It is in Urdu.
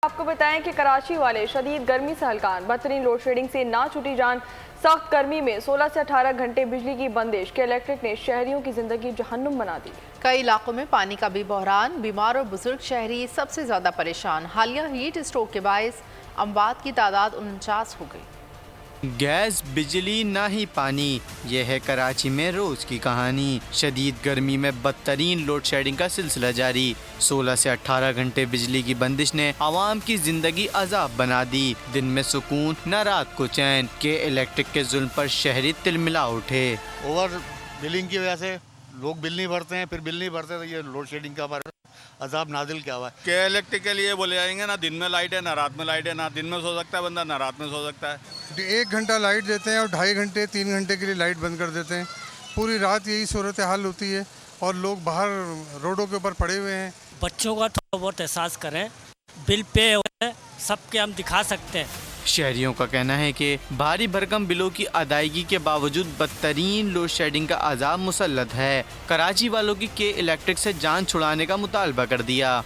آپ کو بتائیں کہ کراچی والے شدید گرمی سے ہلکان، بدترین لوڈ شیڈنگ سے نہ چھوٹی جان۔ سخت گرمی میں 16 سے 18 گھنٹے بجلی کی بندش کے الیکٹرک نے شہریوں کی زندگی جہنم بنا دی۔ کئی علاقوں میں پانی کا بھی بحران، بیمار اور بزرگ شہری سب سے زیادہ پریشان۔ حالیہ ہیٹ اسٹروک کے باعث اموات کی تعداد 49 ہو گئی۔ گیس، بجلی نہ ہی پانی، یہ ہے کراچی میں روز کی کہانی۔ شدید گرمی میں بدترین لوڈ شیڈنگ کا سلسلہ جاری۔ 16 سے 18 گھنٹے بجلی کی بندش نے عوام کی زندگی عذاب بنا دی۔ دن میں سکون نہ رات کو چین کہ الیکٹرک کے ظلم پر شہری تلملا اٹھے۔ اوور بلنگ کی وجہ سے لوگ بل نہیں بھرتے ہیں، پھر بل نہیں بھرتے تو یہ لوڈ شیڈنگ کا ہمارا عذاب نازل کیا ہوا ہے۔ کہ الیکٹرک کے لیے بولے جائیں گے نہ دن میں لائٹ ہے نہ رات میں لائٹ ہے، نہ دن میں سو سکتا ہے بندہ نہ رات میں سو سکتا ہے۔ 1 گھنٹہ لائٹ دیتے ہیں اور 2.5 گھنٹے 3 گھنٹے کے لیے لائٹ بند کر دیتے ہیں۔ پوری رات یہی صورتحال ہوتی ہے اور لوگ باہر روڈوں کے اوپر پڑے ہوئے ہیں۔ بچوں کا تھوڑا بہت احساس کریں، بل پے ہوئے سب کے ہم دکھا سکتے ہیں۔ شہریوں کا کہنا ہے کہ بھاری بھرکم بلوں کی ادائیگی کے باوجود بدترین لوڈ شیڈنگ کا عذاب مسلط ہے۔ کراچی والوں کی کے الیکٹرک سے جان چھڑانے کا مطالبہ کر دیا۔